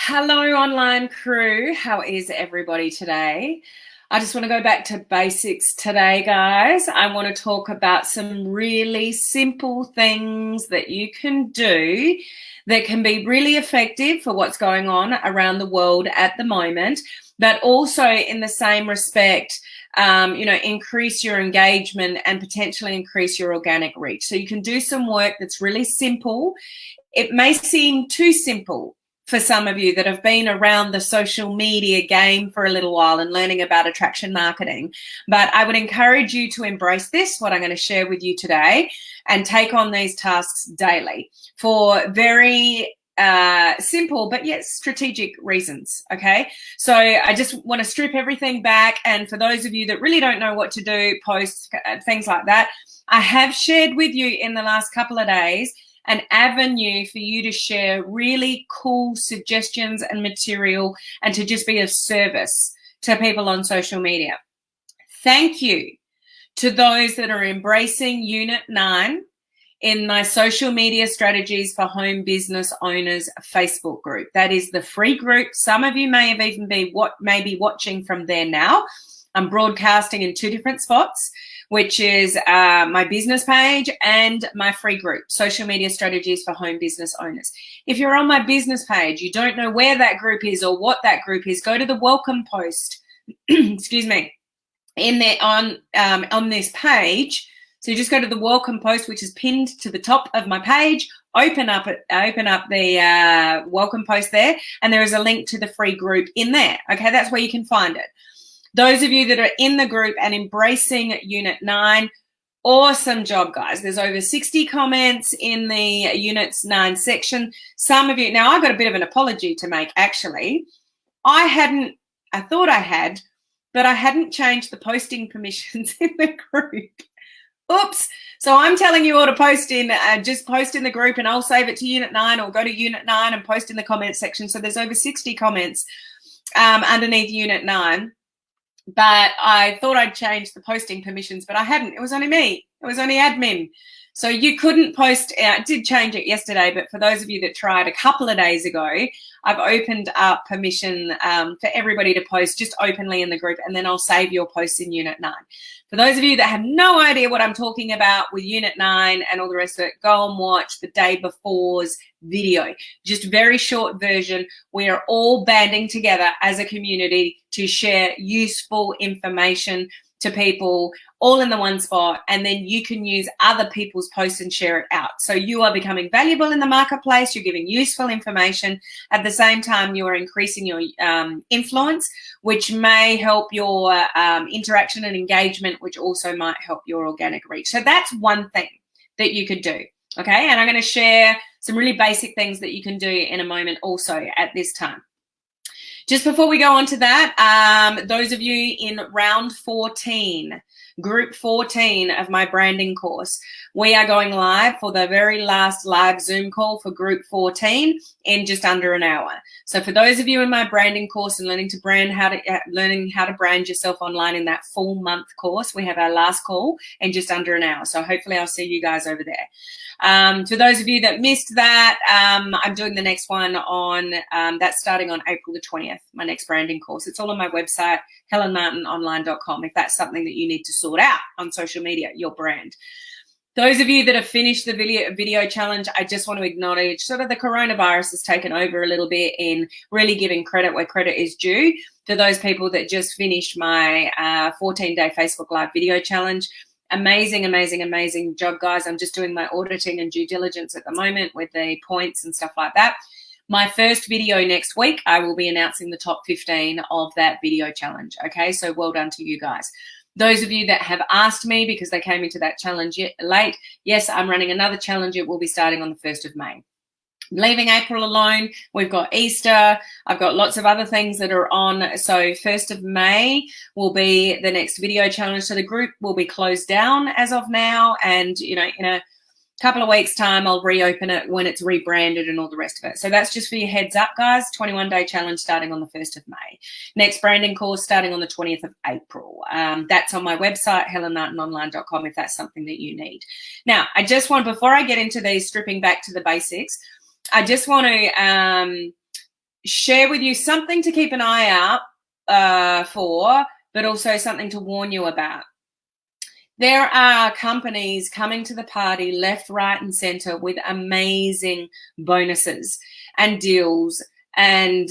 Hello, online crew. How is everybody today? I just want to go back to basics today, guys. I want to talk about some really simple things that you can do that can be really effective for what's going on around the world at the moment, but also in the same respect, increase your engagement and potentially increase your organic reach. So you can do some work that's really simple. It may seem too simple for some of you that have been around the social media game for a little while and learning about attraction marketing. But I would encourage you to embrace this, what I'm going to share with you today, and take on these tasks daily for very simple but yet strategic reasons. Okay, so I just want to strip everything back, and for those of you that really don't know what to do, posts, things like that, I have shared with you in the last couple of days an avenue for you to share really cool suggestions and material and to just be of service to people on social media. Thank you to those that are embracing Unit 9 in my social media strategies for home business owners Facebook group. That is the free group. Some of you may have even be watching from there now. I'm broadcasting in two different spots, which is my business page and my free group, Social Media Strategies for Home Business Owners. If you're on my business page, you don't know where that group is or what that group is, go to the welcome post, excuse me, in there on this page. So you just go to the welcome post, which is pinned to the top of my page, open up the welcome post there, and there is a link to the free group in there. Okay, that's where you can find it. Those of you that are in the group and embracing Unit 9, awesome job, guys. There's over 60 comments in the Unit 9 section. Some of you, now I've got a bit of an apology to make, actually. I thought I had, but I hadn't changed the posting permissions in the group. Oops. So I'm telling you all to post in, just post in the group and I'll save it to Unit 9 or go to Unit 9 and post in the comment section. So there's over 60 comments underneath Unit 9. But I thought I'd changed the posting permissions, but I hadn't. It was only me. It was only admin. So you couldn't post. I did change it yesterday, but for those of you that tried a couple of days ago, I've opened up permission for everybody to post just openly in the group, and then I'll save your posts in Unit 9. For those of you that have no idea what I'm talking about with Unit 9 and all the rest of it, go and watch the day before's video. Just a very short version. We are all banding together as a community to share useful information to people all in the one spot, and then you can use other people's posts and share it out. So you are becoming valuable in the marketplace, you're giving useful information. At the same time, you are increasing your influence, which may help your interaction and engagement, which also might help your organic reach. So that's one thing that you could do. Okay, and I'm going to share some really basic things that you can do in a moment also at this time. Just before we go on to that, those of you in round 14, group 14 of my branding course, we are going live for the very last live Zoom call for group 14 in just under an hour. So for those of you in my branding course and learning how to brand yourself online in that full month course, we have our last call in just under an hour. So hopefully I'll see you guys over there. To those of you that missed that, I'm doing the next one on, that's starting on April the 20th, my next branding course. It's all on my website, helenmartinonline.com, if that's something that you need to sort out on social media, your brand. Those of you that have finished the video challenge, I just want to acknowledge sort of the coronavirus has taken over a little bit in really giving credit where credit is due to those people that just finished my 14-day Facebook Live video challenge. Amazing, amazing, amazing job, guys. I'm just doing my auditing and due diligence at the moment with the points and stuff like that. My first video next week, I will be announcing the top 15 of that video challenge. Okay, so well done to you guys. Those of you that have asked me because they came into that challenge late, yes, I'm running another challenge. It will be starting on the 1st of May. Leaving April alone, we've got Easter, I've got lots of other things that are on. So 1st of May will be the next video challenge. So the group will be closed down as of now, and in a couple of weeks time I'll reopen it when it's rebranded and all the rest of it. So that's just for your heads up, guys. 21-day challenge starting on the 1st of May. Next branding course starting on the 20th of April. That's on my website, helenmartinonline.com, if that's something that you need. Now, I just want, before I get into these, stripping back to the basics, I just want to share with you something to keep an eye out for, but also something to warn you about. There are companies coming to the party left, right, and center with amazing bonuses and deals and,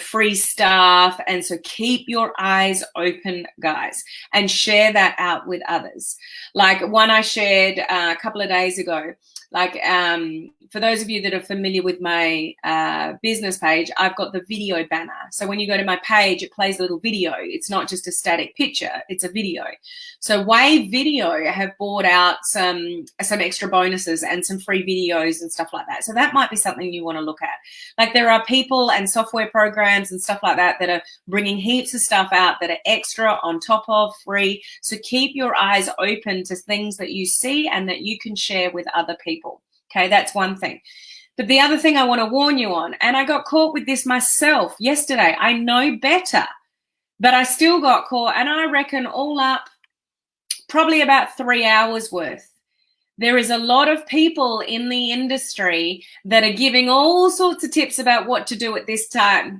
free stuff. And so keep your eyes open, guys, and share that out with others. Like one I shared a couple of days ago, for those of you that are familiar with my business page, I've got the video banner. So when you go to my page, it plays a little video. It's not just a static picture, it's a video. So Wave Video have brought out some extra bonuses and some free videos and stuff like that. So that might be something you want to look at. Like there are people and software programs and stuff like that that are bringing heaps of stuff out that are extra on top of free. So keep your eyes open to things that you see and that you can share with other people. Okay, that's one thing. But the other thing I want to warn you on, and I got caught with this myself yesterday. I know better, but I still got caught, and I reckon all up probably about 3 hours worth. There is a lot of people in the industry that are giving all sorts of tips about what to do at this time,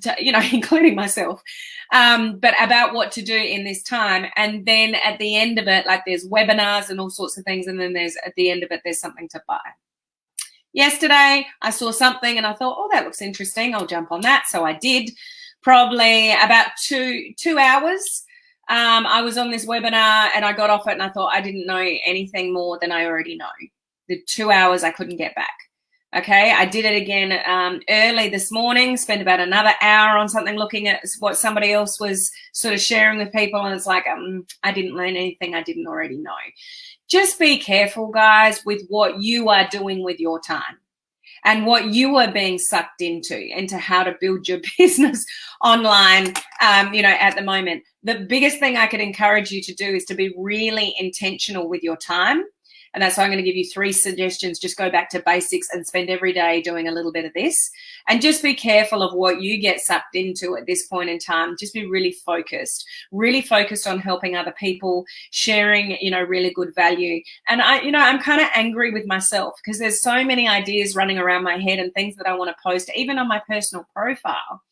including myself, but about what to do in this time. And then at the end of it, like there's webinars and all sorts of things. And then at the end of it, there's something to buy. Yesterday, I saw something and I thought, oh, that looks interesting. I'll jump on that. So I did. Probably about two hours. I was on this webinar and I got off it and I thought I didn't know anything more than I already know. The 2 hours I couldn't get back. Okay, I did it again early this morning, spent about another hour on something looking at what somebody else was sort of sharing with people, and it's like, I didn't learn anything I didn't already know. Just be careful, guys, with what you are doing with your time and what you are being sucked into how to build your business online, at the moment. The biggest thing I could encourage you to do is to be really intentional with your time. And that's why I'm going to give you 3 suggestions. Just go back to basics and spend every day doing a little bit of this. And just be careful of what you get sucked into at this point in time. Just be really focused on helping other people, sharing, really good value. And I'm kind of angry with myself because there's so many ideas running around my head and things that I want to post, even on my personal profile.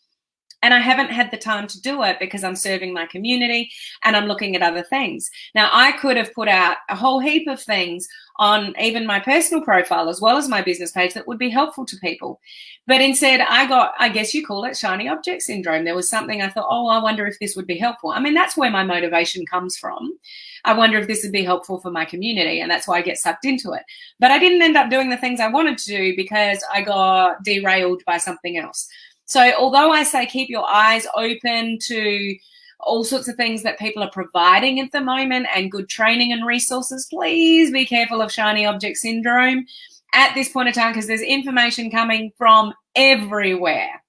And I haven't had the time to do it because I'm serving my community and I'm looking at other things. Now, I could have put out a whole heap of things on even my personal profile as well as my business page that would be helpful to people. But instead, I got, I guess you call it shiny object syndrome. There was something I thought, oh, I wonder if this would be helpful. I mean, that's where my motivation comes from. I wonder if this would be helpful for my community, and that's why I get sucked into it. But I didn't end up doing the things I wanted to do because I got derailed by something else. So although I say keep your eyes open to all sorts of things that people are providing at the moment and good training and resources, please be careful of shiny object syndrome at this point in time because there's information coming from everywhere.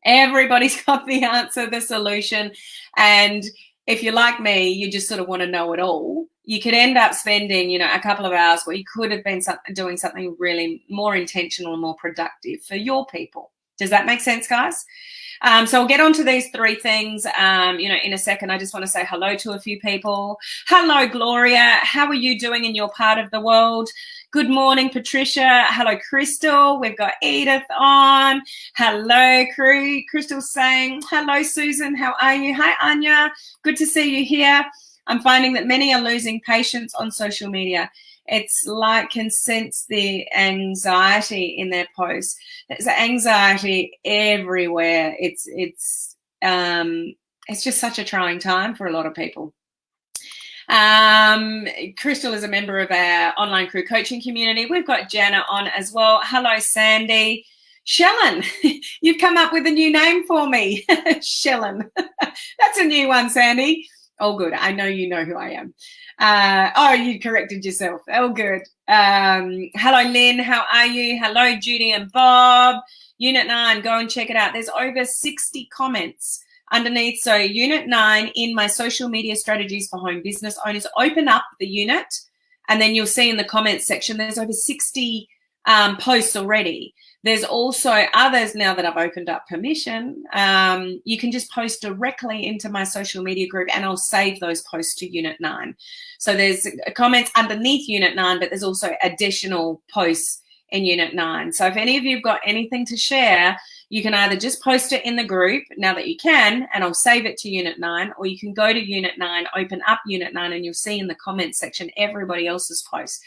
Everybody's got the answer, the solution. And if you're like me, you just sort of want to know it all. You could end up spending, a couple of hours where you could have been doing something really more intentional and more productive for your people. Does that make sense, guys? So I'll get on to these 3 things, in a second. I just want to say hello to a few people. Hello, Gloria. How are you doing in your part of the world? Good morning, Patricia. Hello, Crystal. We've got Edith on. Hello, crew. Crystal's saying, hello, Susan. How are you? Hi, Anya. Good to see you here. I'm finding that many are losing patience on social media. It's like can sense the anxiety in their posts. There's anxiety everywhere. It's just such a trying time for a lot of people. Crystal is a member of our online crew coaching community. We've got Jana on as well. Hello, Sandy. Shellen, you've come up with a new name for me. Shellen. That's a new one, Sandy. Oh, good. I know you know who I am. You corrected yourself. Oh, good. Hello, Lynn. How are you? Hello, Judy and Bob. Unit 9, go and check it out. There's over 60 comments underneath. So Unit 9 in my social media strategies for home business owners. Open up the unit and then you'll see in the comments section there's over 60 posts already. There's also others now that I've opened up permission. You can just post directly into my social media group and I'll save those posts to Unit 9. So there's comments underneath Unit 9, but there's also additional posts in Unit 9. So if any of you have got anything to share, You can either just post it in the group now that you can, and I'll save it to Unit 9, or you can go to Unit 9, open up Unit 9, and you'll see in the comments section everybody else's posts.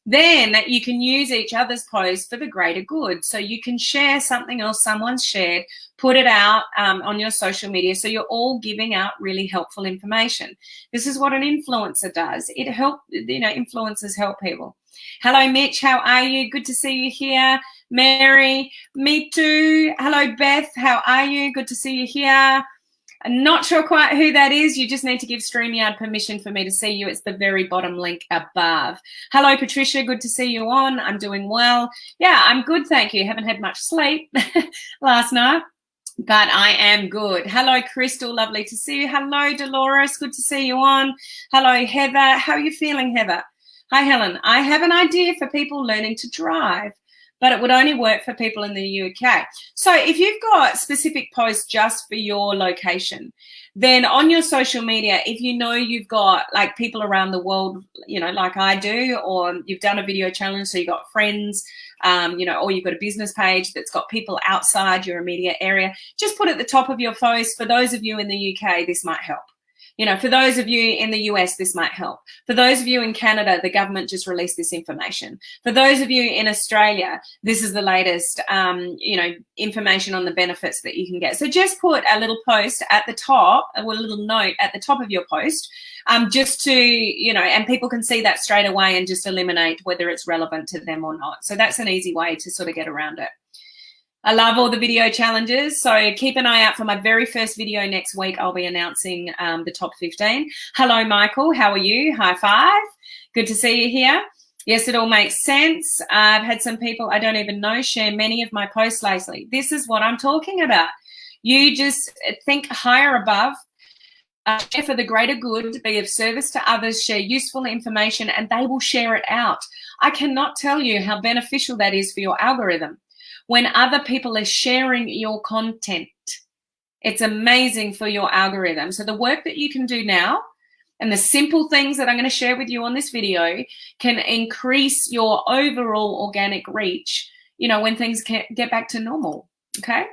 Then you can use each other's posts for the greater good. So you can share something else someone's shared, put it out on your social media. So you're all giving out really helpful information. This is what an influencer does. It helps, influencers help people. Hello, Mitch. How are you? Good to see you here. Mary, me too. Hello, Beth. How are you? Good to see you here. I'm not sure quite who that is. You just need to give StreamYard permission for me to see you. It's the very bottom link above. Hello, Patricia. Good to see you on. I'm doing well. Yeah, I'm good, thank you. Haven't had much sleep last night, but I am good. Hello, Crystal. Lovely to see you. Hello, Dolores. Good to see you on. Hello, Heather. How are you feeling, Heather? Hi, Helen. I have an idea for people learning to drive, but it would only work for people in the UK. So if you've got specific posts just for your location, then on your social media, if you know you've got like people around the world, like I do, or you've done a video challenge, so you've got friends, or you've got a business page that's got people outside your immediate area, just put at the top of your post, for those of you in the UK, this might help. For those of you in the US, this might help. For those of you in Canada, the government just released this information. For those of you in Australia, this is the latest, information on the benefits that you can get. So just put a little post at the top, or a little note at the top of your post, just to, and people can see that straight away and just eliminate whether it's relevant to them or not. So that's an easy way to sort of get around it. I love all the video challenges, so keep an eye out for my very first video next week. I'll be announcing the top 15. Hello, Michael. How are you? High five. Good to see you here. Yes, it all makes sense. I've had some people I don't even know share many of my posts lately. This is what I'm talking about. You just think higher above. Share for the greater good, be of service to others, share useful information, and they will share it out. I cannot tell you how beneficial that is for your algorithm. When other people are sharing your content, it's amazing for your algorithm. So the work that you can do now and the simple things that I'm going to share with you on this video can increase your overall organic reach, when things get back to normal, okay?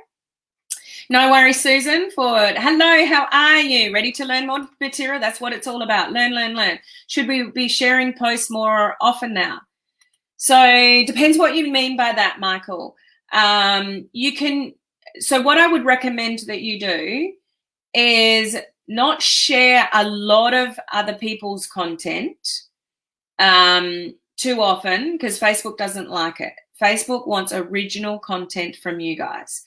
No worries, Susan. Forward. Hello, how are you? Ready to learn more material? That's what it's all about. Learn, learn, learn. Should we be sharing posts more often now? So depends what you mean by that, Michael. So what I would recommend that you do is not share a lot of other people's content too often, because Facebook doesn't like it. Facebook wants original content from you guys.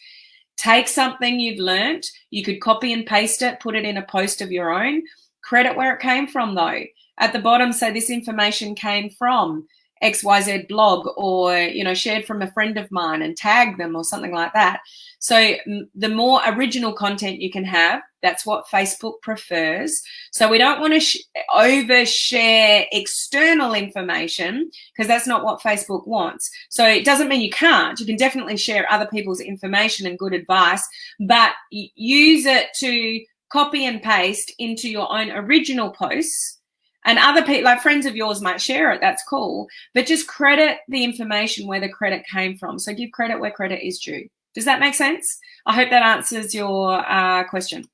Take something you've learned. You could copy and paste it, put it in a post of your own. Credit where it came from, though. At the bottom, say this information came from XYZ blog, or shared from a friend of mine, and tag them or something like that. So the more original content you can have, that's what Facebook prefers. So we don't want to overshare external information, because that's not what Facebook wants. So it doesn't mean you can't. You can definitely share other people's information and good advice, but use it to copy and paste into your own original posts. And other people, like friends of yours, might share it. That's cool. But just credit the information where the credit came from. So give credit where credit is due. Does that make sense? I hope that answers your question.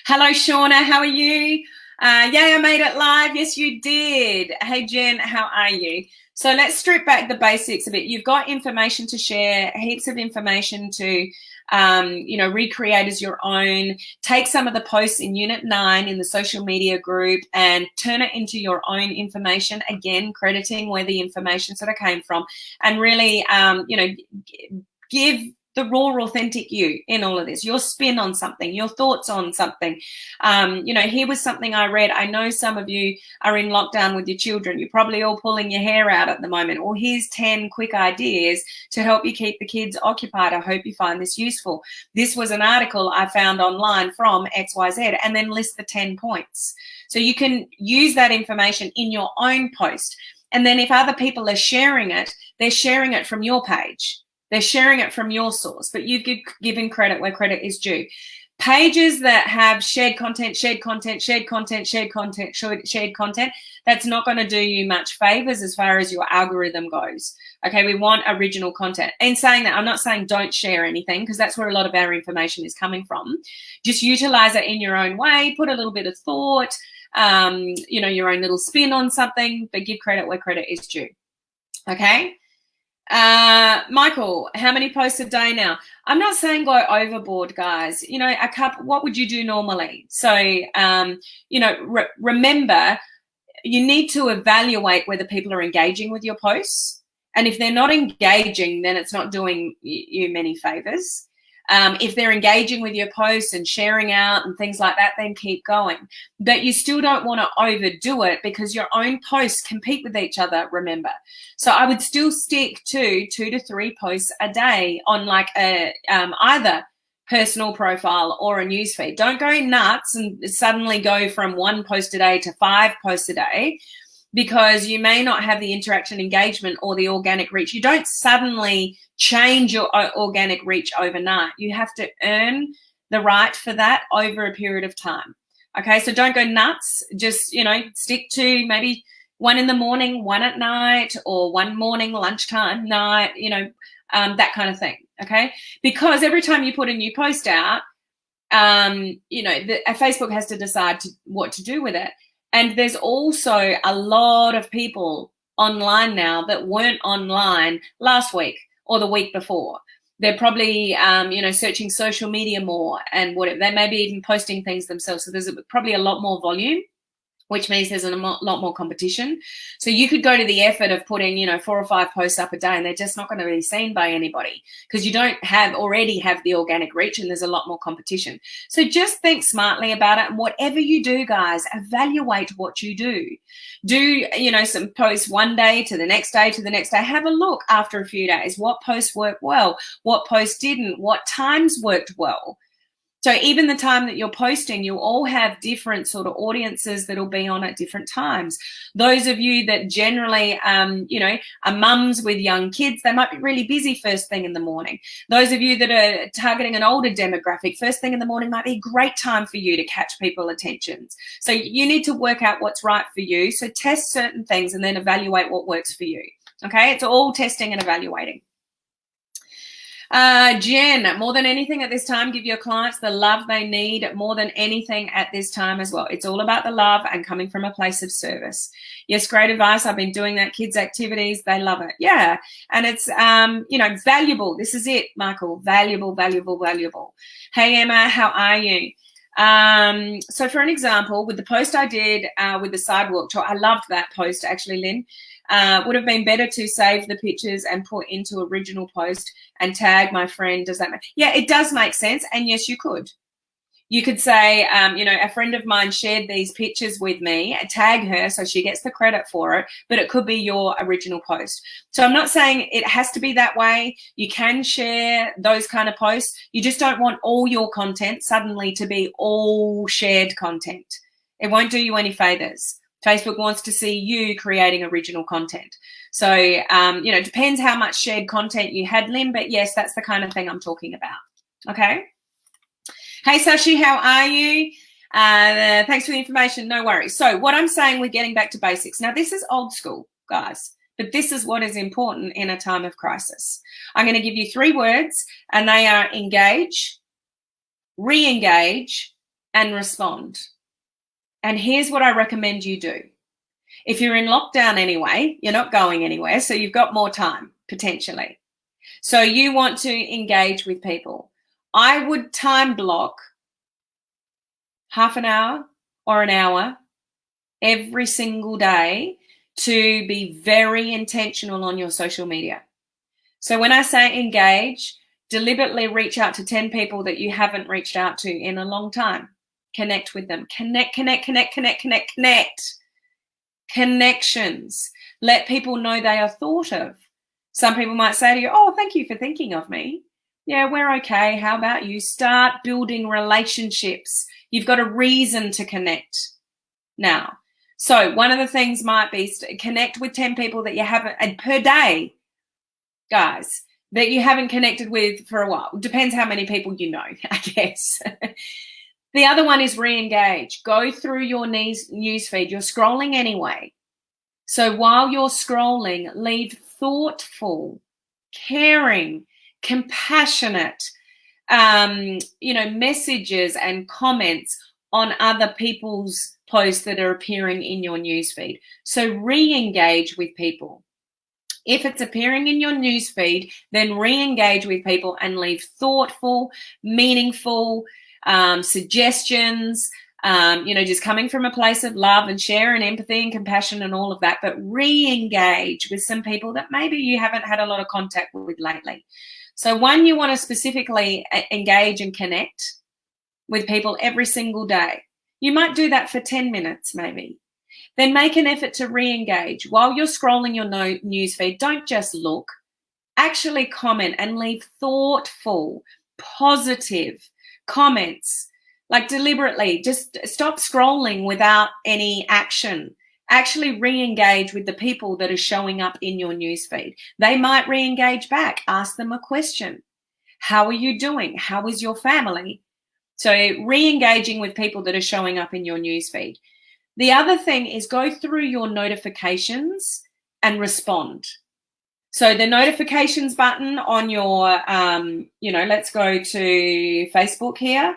Hello, Shauna. How are you? Yay, I made it live. Yes, you did. Hey, Jen, how are you? So let's strip back the basics a bit. You've got information to share, heaps of information to recreate as your own. Take some of the posts in Unit 9 in the social media group and turn it into your own information, again, crediting where the information sort of came from, and really, give the raw, authentic you in all of this, your spin on something, your thoughts on something. Here was something I read. I know some of you are in lockdown with your children. You're probably all pulling your hair out at the moment. Or here's 10 quick ideas to help you keep the kids occupied. I hope you find this useful. This was an article I found online from XYZ, and then list the 10 points. So you can use that information in your own post. And then if other people are sharing it, they're sharing it from your page. They're sharing it from your source, but you've given credit where credit is due. Pages that have shared content, shared content, shared content, shared content, shared content, that's not going to do you much favors as far as your algorithm goes. Okay, we want original content. In saying that, I'm not saying don't share anything, because that's where a lot of our information is coming from. Just utilize it in your own way, put a little bit of thought, your own little spin on something, but give credit where credit is due. Okay. Michael, how many posts a day now? I'm not saying go overboard, guys. A couple, what would you do normally? So, remember, you need to evaluate whether people are engaging with your posts. And if they're not engaging, then it's not doing you many favors. If they're engaging with your posts and sharing out and things like that, then keep going. But you still don't want to overdo it, because your own posts compete with each other, remember. So I would still stick to 2 to 3 posts a day on like a either personal profile or a newsfeed. Don't go nuts and suddenly go from 1 post a day to 5 posts a day, because you may not have the interaction, engagement, or the organic reach. You don't suddenly change your organic reach overnight. You have to earn the right for that over a period of time. Okay, so don't go nuts. Just, stick to maybe 1 in the morning, 1 at night, or 1 morning, lunchtime, night, that kind of thing. Okay, because every time you put a new post out, Facebook has to decide what to do with it. And there's also a lot of people online now that weren't online last week or the week before. They're probably, searching social media more, and whatever. They may be even posting things themselves. So there's probably a lot more volume, which means there's a lot more competition. So you could go to the effort of putting, 4 or 5 posts up a day, and they're just not going to be seen by anybody, because you don't already have the organic reach, and there's a lot more competition. So just think smartly about it. And whatever you do, guys, evaluate what you do. Do, some posts one day to the next day to the next day. Have a look after a few days. What posts worked well? What posts didn't? What times worked well? So even the time that you're posting, you all have different sort of audiences that'll be on at different times. Those of you that generally, are mums with young kids, they might be really busy first thing in the morning. Those of you that are targeting an older demographic, first thing in the morning might be a great time for you to catch people's attentions. So you need to work out what's right for you. So test certain things and then evaluate what works for you. Okay, it's all testing and evaluating. Jen, more than anything at this time, give your clients the love they need more than anything at this time as well. It's all about the love and coming from a place of service. Yes, great advice. I've been doing that. Kids' activities, they love it. Yeah, and it's, valuable. This is it, Michael. Valuable, valuable, valuable. Hey, Emma, how are you? So for an example, with the post I did with the sidewalk tour, I loved that post, actually, Lynn. Would have been better to save the pictures and put into original post and tag my friend. Does that make? Yeah, it does make sense. And yes, you could. You could say, a friend of mine shared these pictures with me, tag her so she gets the credit for it, but it could be your original post. So I'm not saying it has to be that way. You can share those kind of posts. You just don't want all your content suddenly to be all shared content. It won't do you any favors. Facebook wants to see you creating original content. So, it depends how much shared content you had, Lynn, but yes, that's the kind of thing I'm talking about. Okay. Hey, Sashi, how are you? Thanks for the information. No worries. So what I'm saying, we're getting back to basics. Now, this is old school, guys, but this is what is important in a time of crisis. I'm going to give you 3 words, and they are engage, re-engage, and respond. And here's what I recommend you do. If you're in lockdown anyway, you're not going anywhere, so you've got more time, potentially. So you want to engage with people. I would time block half an hour or an hour every single day to be very intentional on your social media. So when I say engage, deliberately reach out to 10 people that you haven't reached out to in a long time. Connect with them. Connect. Connections. Let people know they are thought of. Some people might say to you, oh, thank you for thinking of me. Yeah, we're okay. How about you start building relationships? You've got a reason to connect now. So one of the things might be connect with 10 people that you haven't, and per day, guys, that you haven't connected with for a while. Depends how many people you know, I guess. The other one is re-engage. Go through your news feed. You're scrolling anyway. So while you're scrolling, leave thoughtful, caring, compassionate, messages and comments on other people's posts that are appearing in your newsfeed. So re-engage with people. If it's appearing in your newsfeed, then re-engage with people and leave thoughtful, meaningful suggestions, just coming from a place of love and share and empathy and compassion and all of that, but re-engage with some people that maybe you haven't had a lot of contact with lately. So one, you want to specifically engage and connect with people every single day. You might do that for 10 minutes maybe. Then make an effort to re-engage. While you're scrolling your newsfeed, don't just look. Actually comment and leave thoughtful, positive comments. Like deliberately, just stop scrolling without any action. Actually re-engage with the people that are showing up in your newsfeed. They might re-engage back. Ask them a question. How are you doing? How is your family? So re-engaging with people that are showing up in your newsfeed. The other thing is go through your notifications and respond. So the notifications button on your, let's go to Facebook here.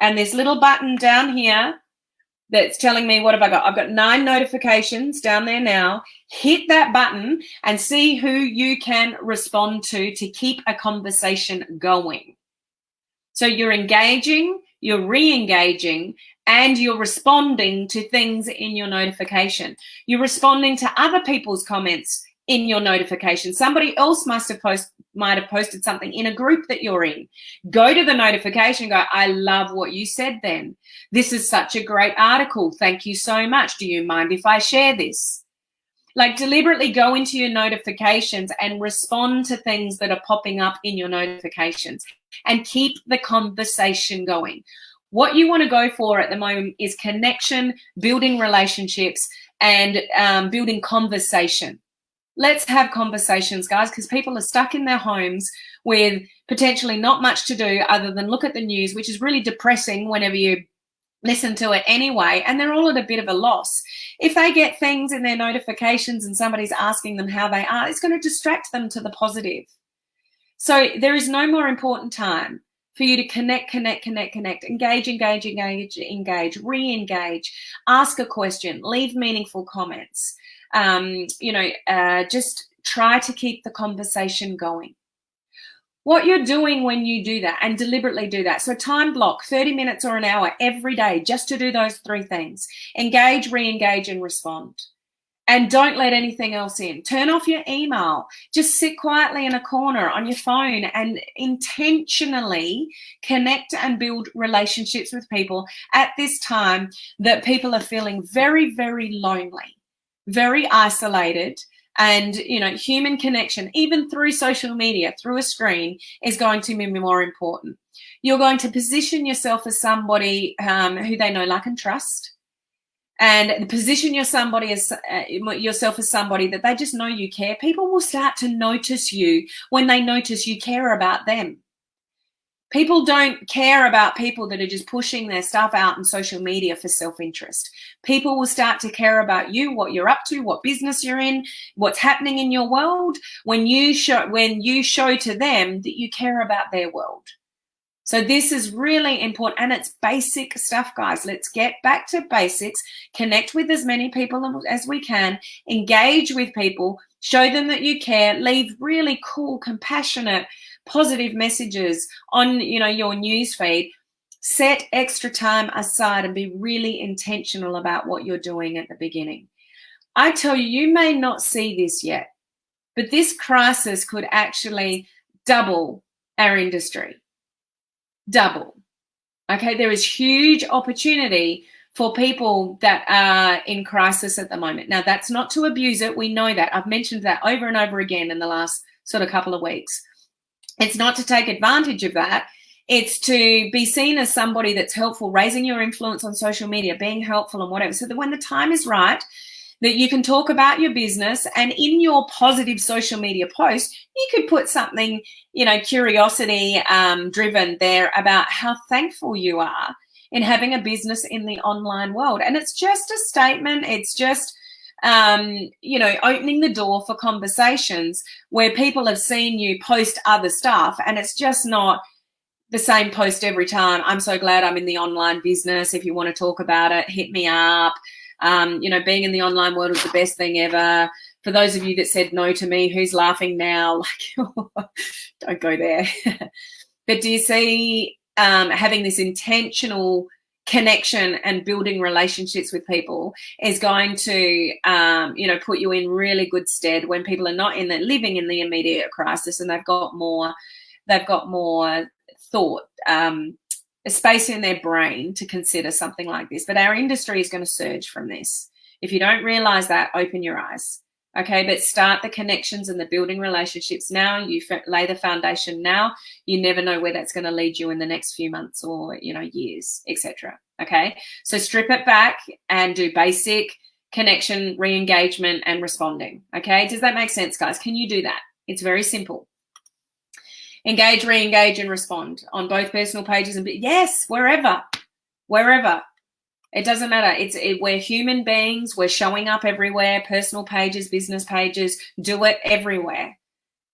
And this little button down here that's telling me, what have I got? I've got 9 notifications down there now. Hit that button and see who you can respond to keep a conversation going. So you're engaging, you're re-engaging, and you're responding to things in your notification. You're responding to other people's comments in your notification. Somebody else might have posted something in a group that you're in. Go to the notification and go, I love what you said then. This is such a great article. Thank you so much. Do you mind if I share this? Like deliberately go into your notifications and respond to things that are popping up in your notifications and keep the conversation going. What you want to go for at the moment is connection, building relationships, and building conversation. Let's have conversations, guys, because people are stuck in their homes with potentially not much to do other than look at the news, which is really depressing whenever you listen to it anyway, and they're all at a bit of a loss. If they get things in their notifications and somebody's asking them how they are, it's going to distract them to the positive. So there is no more important time for you to connect, engage, re-engage, ask a question, leave meaningful comments. Just try to keep the conversation going. What you're doing when you do that and deliberately do that. So time block 30 minutes or an hour every day just to do those 3 things. Engage, re-engage, and respond. And don't let anything else in. Turn off your email. Just sit quietly in a corner on your phone and intentionally connect and build relationships with people at this time that people are feeling very, very lonely, very isolated. And, human connection, even through social media, through a screen, is going to be more important. You're going to position yourself as somebody who they know, like, and trust. And position yourself as somebody that they just know you care. People will start to notice you when they notice you care about them. People don't care about people that are just pushing their stuff out on social media for self-interest. People will start to care about you, what you're up to, what business you're in, what's happening in your world, when you show to them that you care about their world. So this is really important, and it's basic stuff, guys. Let's get back to basics, connect with as many people as we can, engage with people, show them that you care, leave really cool, compassionate, positive messages on your news feed. Set extra time aside and be really intentional about what you're doing at the beginning. I tell you, you may not see this yet, but this crisis could actually double our industry. Double. Okay, there is huge opportunity for people that are in crisis at the moment. Now, that's not to abuse it. We know that. I've mentioned that over and over again in the last sort of couple of weeks. It's not to take advantage of that. It's to be seen as somebody that's helpful, raising your influence on social media, being helpful and whatever, so that when the time is right, that you can talk about your business, and in your positive social media post, you could put something, curiosity driven there about how thankful you are in having a business in the online world. And it's just a statement. It's just, opening the door for conversations where people have seen you post other stuff, and it's just not the same post every time. I'm so glad I'm in the online business. If you want to talk about it, hit me up. Being in the online world is the best thing ever. For those of you that said no to me, who's laughing now? Don't go there. But do you see having this intentional connection and building relationships with people is going to, put you in really good stead when people are not living in the immediate crisis, and they've got more thought, space in their brain to consider something like this. But our industry is going to surge from this. If you don't realize that, open your eyes. Okay, but start the connections and the building relationships now. You lay the foundation now. You never know where that's going to lead you in the next few months or, years, etc. Okay, so strip it back and do basic connection, re-engagement, and responding. Okay, does that make sense, guys? Can you do that? It's very simple. Engage, re-engage, and respond on both personal pages and yes, wherever. It doesn't matter. We're human beings. We're showing up everywhere. Personal pages, business pages, do it everywhere.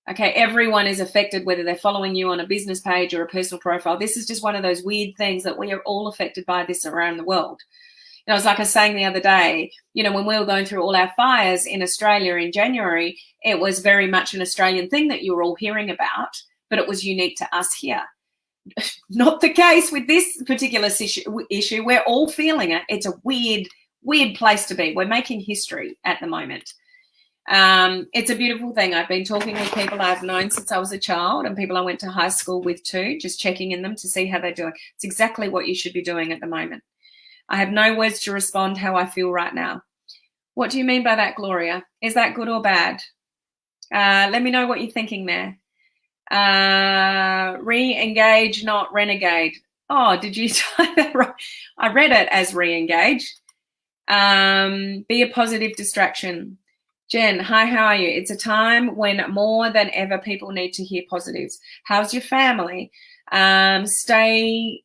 Okay, everyone is affected, whether they're following you on a business page or a personal profile. This is just one of those weird things that we are all affected by this around the world. It's like I was saying the other day, when we were going through all our fires in Australia in January, it was very much an Australian thing that you were all hearing about, but it was unique to us here. Not the case with this particular issue. We're all feeling it. It's a weird place to be. We're making history at the moment. It's a beautiful thing. I've been talking with people I've known since I was a child and people I went to high school with too, just checking in them to see how they're doing. It's exactly what you should be doing at the moment. I have no words to respond how I feel right now. What do you mean by that, Gloria? Is that good or bad? Let me know what you're thinking there. Re-engage, not renegade. Oh, did you type that right? I read it as re-engage. Be a positive distraction. Jen, hi, how are you? It's a time when more than ever people need to hear positives. How's your family? Stay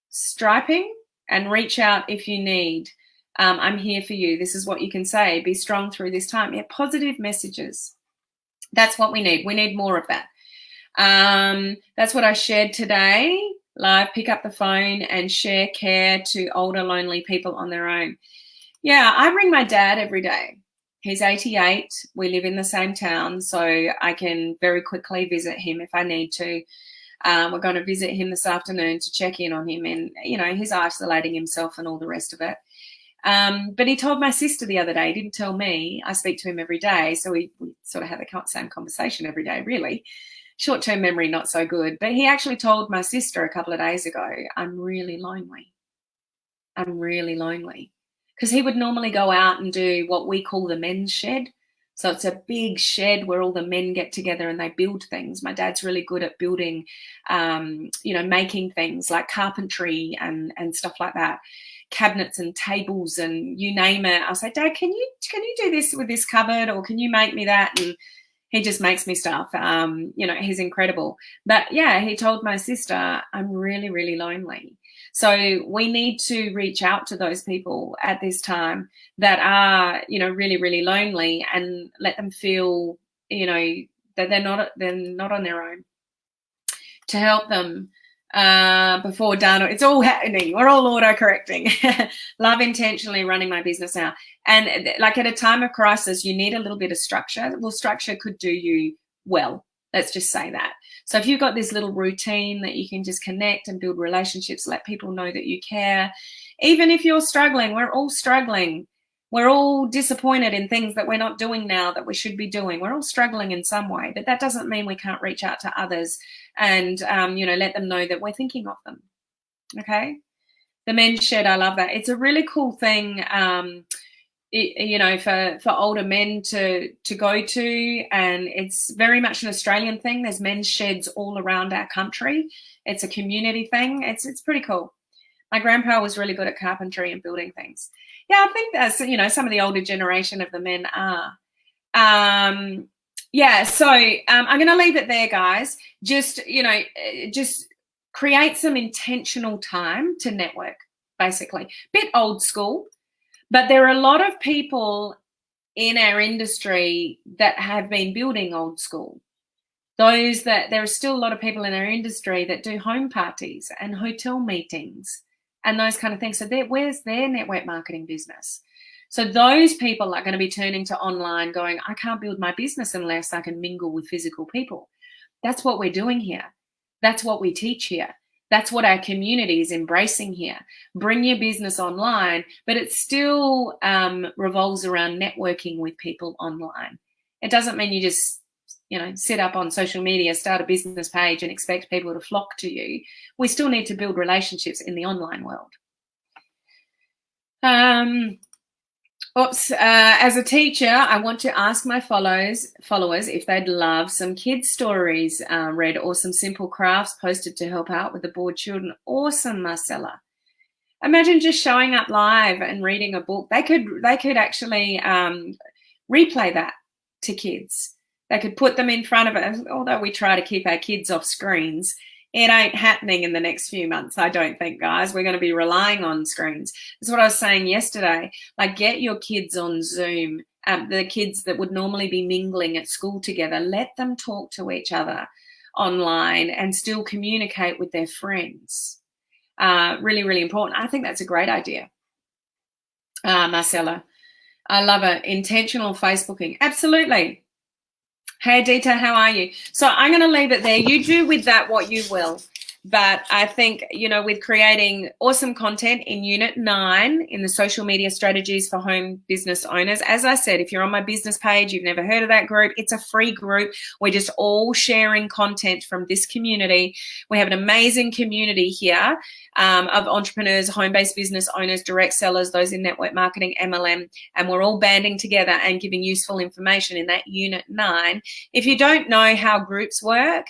striping and reach out if you need. I'm here for you. This is what you can say. Be strong through this time. Yeah, positive messages. That's what we need. We need more of that. That's what I shared today. Live, pick up the phone and share care to older, lonely people on their own. Yeah, I bring my dad every day. He's 88. We live in the same town, so I can very quickly visit him if I need to. We're going to visit him this afternoon to check in on him, and, he's isolating himself and all the rest of it. But he told my sister the other day, he didn't tell me. I speak to him every day, so we sort of have the same conversation every day, really. Short-term memory, not so good. But he actually told my sister a couple of days ago, I'm really lonely. Because he would normally go out and do what we call the men's shed. So it's a big shed where all the men get together and they build things. My dad's really good at building, making things like carpentry and stuff like that, cabinets and tables and you name it. I'll say, Dad, can you do this with this cupboard, or can you make me that? And he just makes me stuff. He's incredible. But yeah, he told my sister, I'm really, really lonely. So we need to reach out to those people at this time that are, really, really lonely, and let them feel, that they're not on their own. To help them before done. It's all happening. We're all auto-correcting. Love intentionally running my business now. And like at a time of crisis, you need a little bit of structure. Well, structure could do you well. Let's just say that. So if you've got this little routine that you can just connect and build relationships, let people know that you care. Even if you're struggling, we're all struggling. We're all disappointed in things that we're not doing now that we should be doing. We're all struggling in some way, but that doesn't mean we can't reach out to others and, let them know that we're thinking of them. Okay. The men's shed. I love that. It's a really cool thing, for older men to go to, and it's very much an Australian thing. There's men's sheds all around our country. It's a community thing. It's pretty cool. My grandpa was really good at carpentry and building things. Yeah, I think that's, you know, some of the older generation of the men are. Yeah, so I'm going to leave it there, guys. Just, you know, just create some intentional time to network, basically. Bit old school, but there are a lot of people in our industry that have been building old school. There are still a lot of people in our industry that do home parties and hotel meetings and those kind of things. So where's their network marketing business? So those people are going to be turning to online going, I can't build my business unless I can mingle with physical people. That's what we're doing here. That's what we teach here. That's what our community is embracing here. Bring your business online, but it still revolves around networking with people online. It doesn't mean you just, you know, sit up on social media, start a business page and expect people to flock to you. We still need to build relationships in the online world. As a teacher, I want to ask my followers if they'd love some kids' stories read or some simple crafts posted to help out with the bored children. Awesome, Marcella. Imagine just showing up live and reading a book. They could actually replay that to kids. They could put them in front of it. Although we try to keep our kids off screens, it ain't happening in the next few months, I don't think, guys. We're going to be relying on screens. That's what I was saying yesterday. Like, get your kids on Zoom. The kids that would normally be mingling at school together, let them talk to each other online and still communicate with their friends. Really, really important. I think that's a great idea. Marcella, I love it. Intentional Facebooking. Absolutely. Hey, Dita, how are you? So I'm going to leave it there. You do with that what you will. But I think, you know, with creating awesome content in Unit 9 in the social media strategies for home business owners, as I said, if you're on my business page, you've never heard of that group, it's a free group. We're just all sharing content from this community. We have an amazing community here of entrepreneurs, home-based business owners, direct sellers, those in network marketing, MLM, and we're all banding together and giving useful information in that Unit 9. If you don't know how groups work,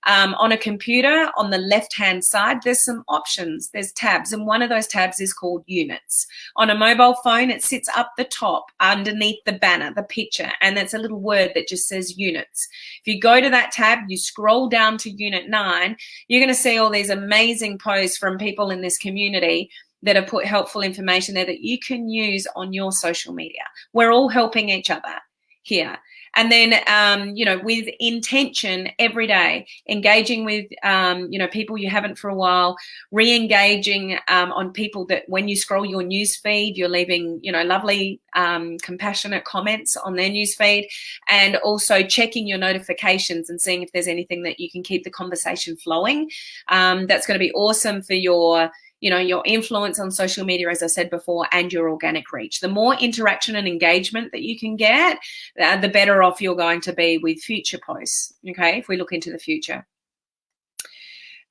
on a computer, on the left-hand side, there's some options. There's tabs, and one of those tabs is called Units. On a mobile phone, it sits up the top underneath the banner, the picture, and there's a little word that just says Units. If you go to that tab, you scroll down to Unit 9, you're going to see all these amazing posts from people in this community that have put helpful information there that you can use on your social media. We're all helping each other here. And then, you know, with intention every day, engaging with, you know, people you haven't for a while, re-engaging on people that when you scroll your news feed, you're leaving, you know, lovely, compassionate comments on their news feed, and also checking your notifications and seeing if there's anything that you can keep the conversation flowing. That's going to be awesome for your, you know, your influence on social media, as I said before, and your organic reach. The more interaction and engagement that you can get, the better off you're going to be with future posts, okay, if we look into the future.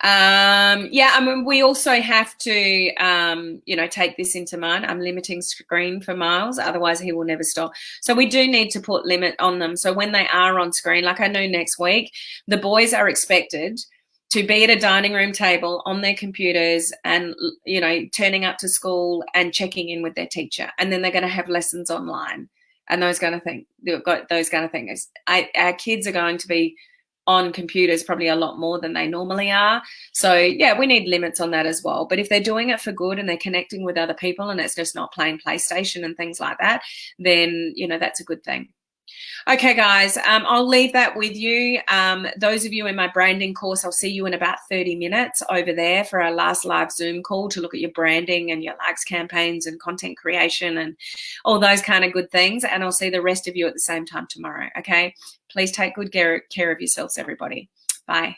Yeah, I mean, we also have to, you know, take this into mind. I'm limiting screen for Miles, otherwise he will never stop. So we do need to put limit on them. So when they are on screen, like I know next week, the boys are expected to be at a dining room table on their computers and, you know, turning up to school and checking in with their teacher. And then they're going to have lessons online and those kind of things. They've got those kind of things. Our kids are going to be on computers probably a lot more than they normally are. So, yeah, we need limits on that as well. But if they're doing it for good and they're connecting with other people and it's just not playing PlayStation and things like that, then, you know, that's a good thing. Okay, guys, I'll leave that with you. Those of you in my branding course, I'll see you in about 30 minutes over there for our last live Zoom call to look at your branding and your likes campaigns and content creation and all those kind of good things. And I'll see the rest of you at the same time tomorrow, okay? Please take good care of yourselves, everybody. Bye.